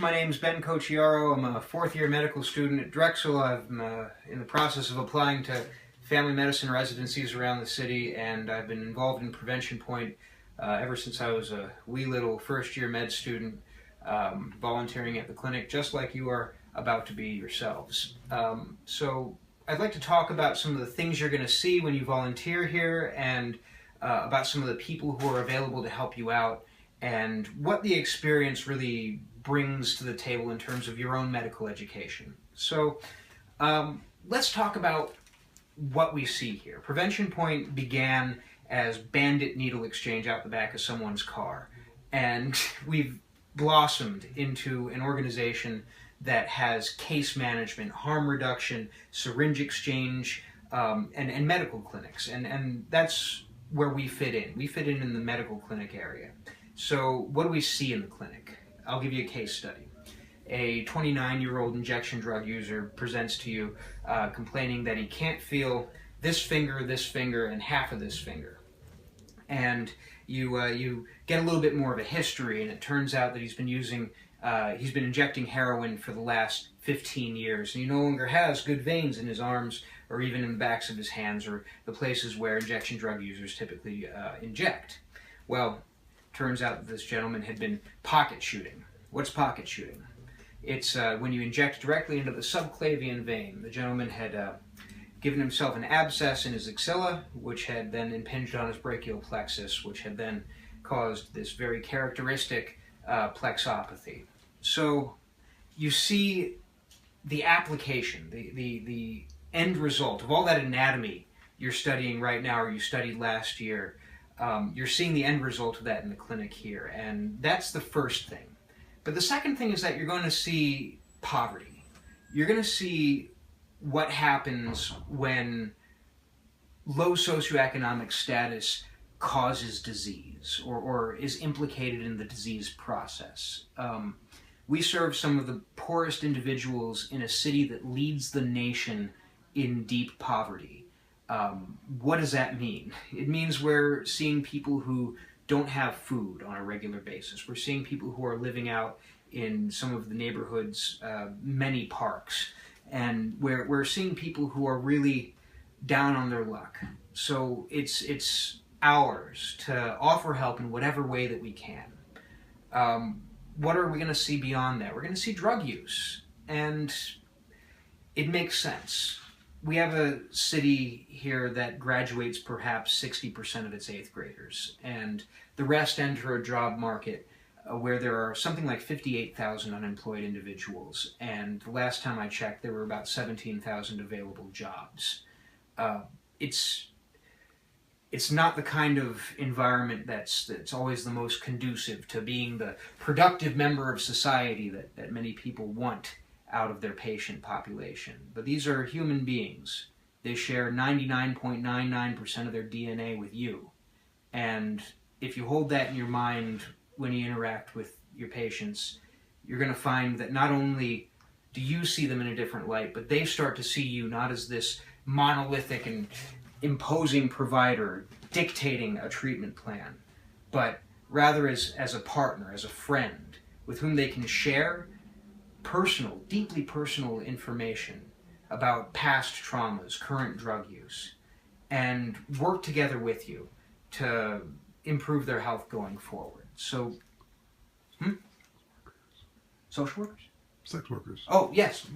My name's Ben Cocchiaro. I'm a fourth-year medical student at Drexel. I'm in the process of applying to family medicine residencies around the city, and I've been involved in Prevention Point ever since I was a wee little first-year med student, volunteering at the clinic, just like you are about to be yourselves. So I'd like to talk about some of the things you're going to see when you volunteer here, and about some of the people who are available to help you out, and what the experience really brings to the table in terms of your own medical education. So let's talk about what we see here. Prevention Point began as bandit needle exchange out the back of someone's car, and we've blossomed into an organization that has case management, harm reduction, syringe exchange, and medical clinics, and that's where we fit in. We fit in the medical clinic area. So what do we see in the clinic? I'll give you a case study. A 29-year-old injection drug user presents to you complaining that he can't feel this finger, and half of this finger. And you get a little bit more of a history, and it turns out that he's been injecting heroin for the last 15 years, and he no longer has good veins in his arms or even in the backs of his hands or the places where injection drug users typically inject. Well, turns out that this gentleman had been pocket shooting. What's pocket shooting? It's when you inject directly into the subclavian vein. The gentleman had given himself an abscess in his axilla, which had then impinged on his brachial plexus, which had then caused this very characteristic plexopathy. So you see the application, the end result of all that anatomy you're studying right now or you studied last year. You're seeing the end result of that in the clinic here, and that's the first thing. But the second thing is that you're going to see poverty. You're going to see what happens when low socioeconomic status causes disease or is implicated in the disease process. We serve some of the poorest individuals in a city that leads the nation in deep poverty. What does that mean? It means we're seeing people who don't have food on a regular basis. We're seeing people who are living out in some of the neighborhood's many parks. And we're seeing people who are really down on their luck. So it's ours to offer help in whatever way that we can. What are we going to see beyond that? We're going to see drug use. And it makes sense. We have a city here that graduates perhaps 60% of its 8th graders, and the rest enter a job market where there are something like 58,000 unemployed individuals, and the last time I checked there were about 17,000 available jobs. It's not the kind of environment that's always the most conducive to being the productive member of society that many people want out of their patient population. But these are human beings. They share 99.99% of their DNA with you. And if you hold that in your mind when you interact with your patients, you're going to find that not only do you see them in a different light, but they start to see you not as this monolithic and imposing provider dictating a treatment plan, but rather as a partner, as a friend, with whom they can share personal, deeply personal information about past traumas, current drug use, and work together with you to improve their health going forward. So, social workers? Sex workers. Oh, yes.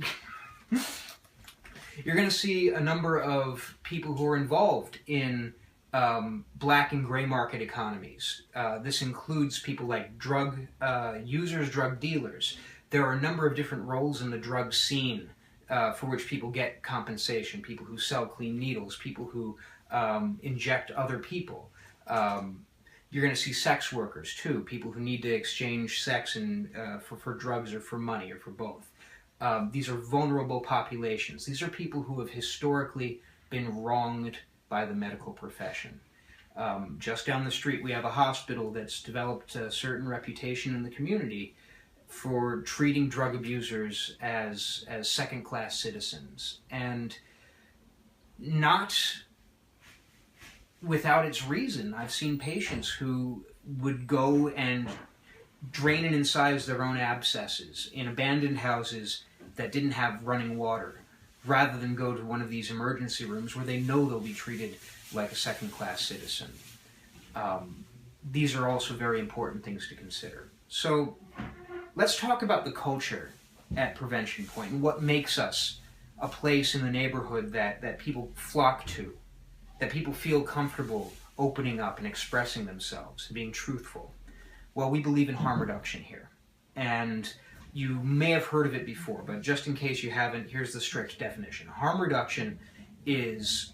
You're going to see a number of people who are involved in black and gray market economies. This includes people like drug users, drug dealers. There are a number of different roles in the drug scene for which people get compensation. People who sell clean needles, people who inject other people. You're going to see sex workers too, people who need to exchange sex for drugs or for money or for both. These are vulnerable populations. These are people who have historically been wronged by the medical profession. Just down the street we have a hospital that's developed a certain reputation in the community for treating drug abusers as second-class citizens, and not without its reason. I've seen patients who would go and drain and incise their own abscesses in abandoned houses that didn't have running water, rather than go to one of these emergency rooms where they know they'll be treated like a second-class citizen. These are also very important things to consider. So let's talk about the culture at Prevention Point and what makes us a place in the neighborhood that people flock to, that people feel comfortable opening up and expressing themselves and being truthful. Well, we believe in harm reduction here. And you may have heard of it before, but just in case you haven't, here's the strict definition. Harm reduction is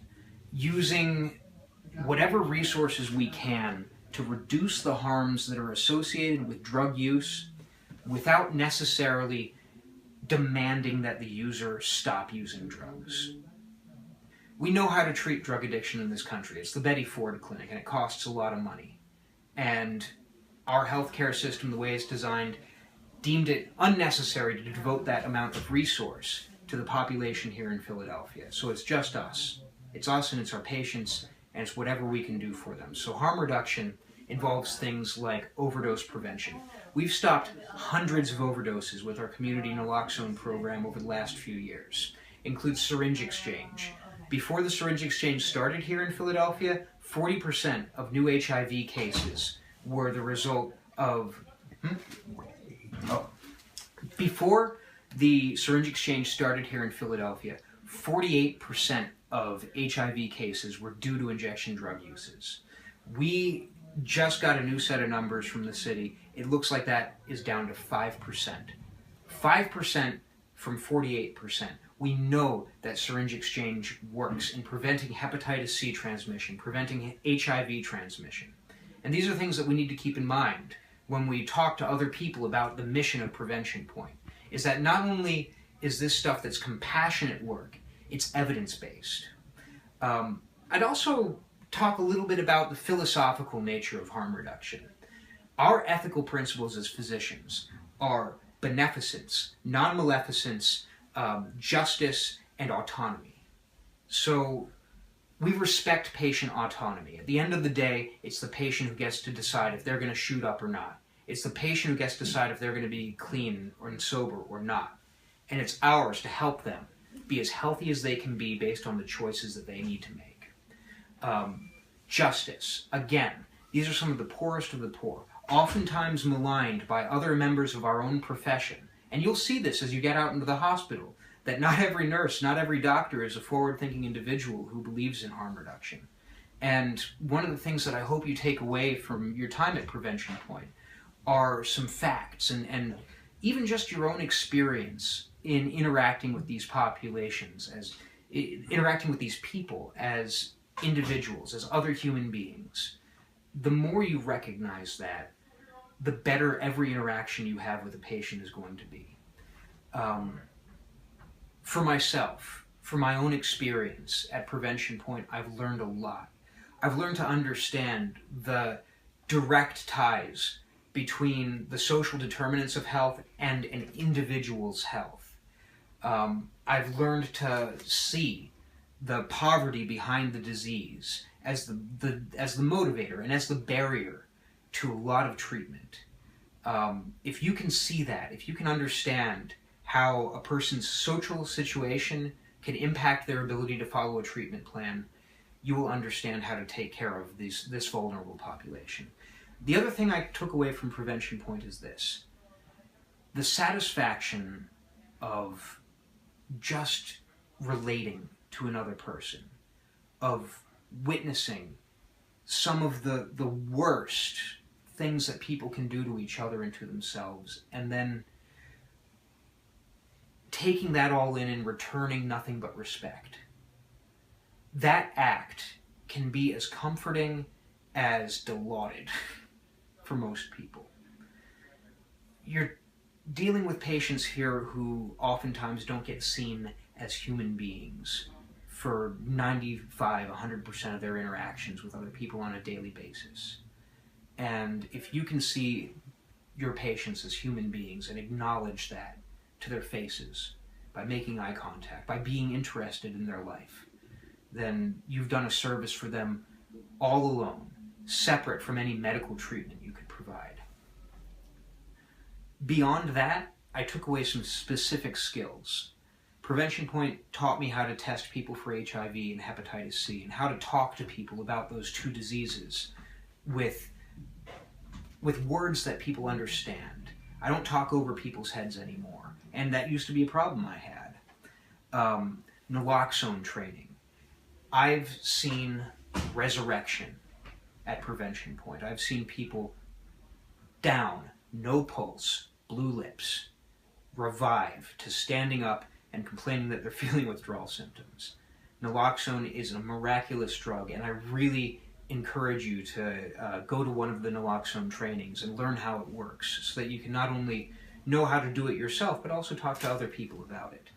using whatever resources we can to reduce the harms that are associated with drug use without necessarily demanding that the user stop using drugs. We know how to treat drug addiction in this country. It's the Betty Ford Clinic, and it costs a lot of money. And our healthcare system, the way it's designed, deemed it unnecessary to devote that amount of resource to the population here in Philadelphia. So it's just us. It's us and it's our patients, and it's whatever we can do for them. So harm reduction involves things like overdose prevention. We've stopped hundreds of overdoses with our community naloxone program over the last few years. It includes syringe exchange. Before the syringe exchange started here in Philadelphia, 40% of new HIV cases were the result of... Before the syringe exchange started here in Philadelphia, 48% of HIV cases were due to injection drug uses. We just got a new set of numbers from the city. It looks like that is down to 5%. 5% from 48%. We know that syringe exchange works in preventing hepatitis C transmission, preventing HIV transmission. And these are things that we need to keep in mind when we talk to other people about the mission of Prevention Point, is that not only is this stuff that's compassionate work, it's evidence-based. I'd also talk a little bit about the philosophical nature of harm reduction. Our ethical principles as physicians are beneficence, non-maleficence, justice, and autonomy. So we respect patient autonomy. At the end of the day, it's the patient who gets to decide if they're going to shoot up or not. It's the patient who gets to decide if they're going to be clean or sober or not. And it's ours to help them be as healthy as they can be based on the choices that they need to make. Justice. Again, these are some of the poorest of the poor, oftentimes maligned by other members of our own profession. And you'll see this as you get out into the hospital, that not every nurse, not every doctor is a forward-thinking individual who believes in harm reduction. And one of the things that I hope you take away from your time at Prevention Point are some facts and even just your own experience in interacting with these populations, as interacting with these people as individuals, as other human beings. The more you recognize that, the better every interaction you have with a patient is going to be. For myself, for my own experience at Prevention Point, I've learned a lot. I've learned to understand the direct ties between the social determinants of health and an individual's health. I've learned to see the poverty behind the disease as the motivator and as the barrier to a lot of treatment. If you can see that, if you can understand how a person's social situation can impact their ability to follow a treatment plan, you will understand how to take care of this vulnerable population. The other thing I took away from Prevention Point is this: the satisfaction of just relating to another person, of witnessing some of the worst things that people can do to each other and to themselves, and then taking that all in and returning nothing but respect. That act can be as comforting as dilaudid for most people. You're dealing with patients here who oftentimes don't get seen as human beings for 95-100% of their interactions with other people on a daily basis. And if you can see your patients as human beings and acknowledge that to their faces by making eye contact, by being interested in their life, then you've done a service for them all alone, separate from any medical treatment you could provide. Beyond that, I took away some specific skills. Prevention Point taught me how to test people for HIV and hepatitis C, and how to talk to people about those two diseases with words that people understand. I don't talk over people's heads anymore, and that used to be a problem I had. Naloxone training. I've seen resurrection at Prevention Point. I've seen people down, no pulse, blue lips, revive to standing up and complaining that they're feeling withdrawal symptoms. Naloxone is a miraculous drug, and I really encourage you to go to one of the naloxone trainings and learn how it works, so that you can not only know how to do it yourself, but also talk to other people about it.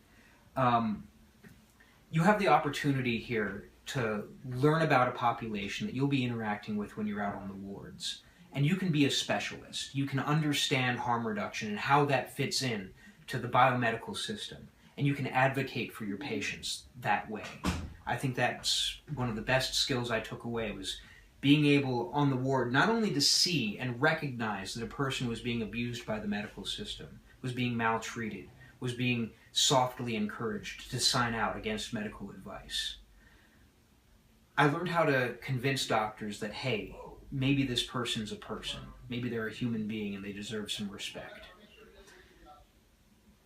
You have the opportunity here to learn about a population that you'll be interacting with when you're out on the wards. And you can be a specialist. You can understand harm reduction and how that fits in to the biomedical system. And you can advocate for your patients that way. I think that's one of the best skills I took away, was being able on the ward not only to see and recognize that a person was being abused by the medical system, was being maltreated, was being softly encouraged to sign out against medical advice. I learned how to convince doctors that, hey, maybe this person's a person. Maybe they're a human being and they deserve some respect.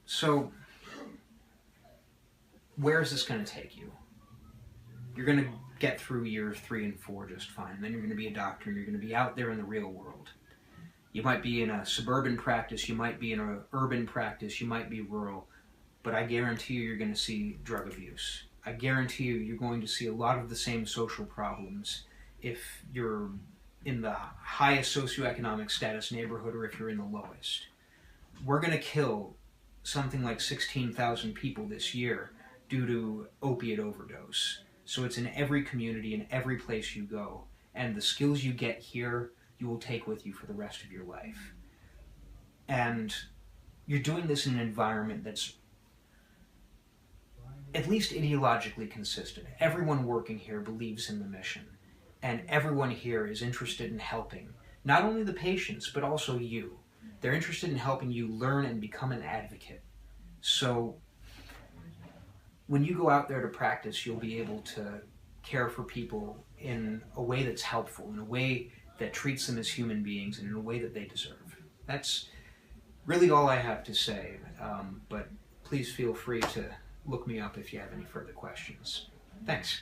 So, where is this going to take you? You're going to get through years 3 and 4 just fine. Then you're going to be a doctor and you're going to be out there in the real world. You might be in a suburban practice, you might be in an urban practice, you might be rural, but I guarantee you're going to see drug abuse. I guarantee you're going to see a lot of the same social problems if you're in the highest socioeconomic status neighborhood or if you're in the lowest. We're going to kill something like 16,000 people this year due to opiate overdose. So it's in every community, in every place you go. And the skills you get here, you will take with you for the rest of your life. And you're doing this in an environment that's at least ideologically consistent. Everyone working here believes in the mission. And everyone here is interested in helping, not only the patients, but also you. They're interested in helping you learn and become an advocate. So when you go out there to practice, you'll be able to care for people in a way that's helpful, in a way that treats them as human beings, and in a way that they deserve. That's really all I have to say, but please feel free to look me up if you have any further questions. Thanks.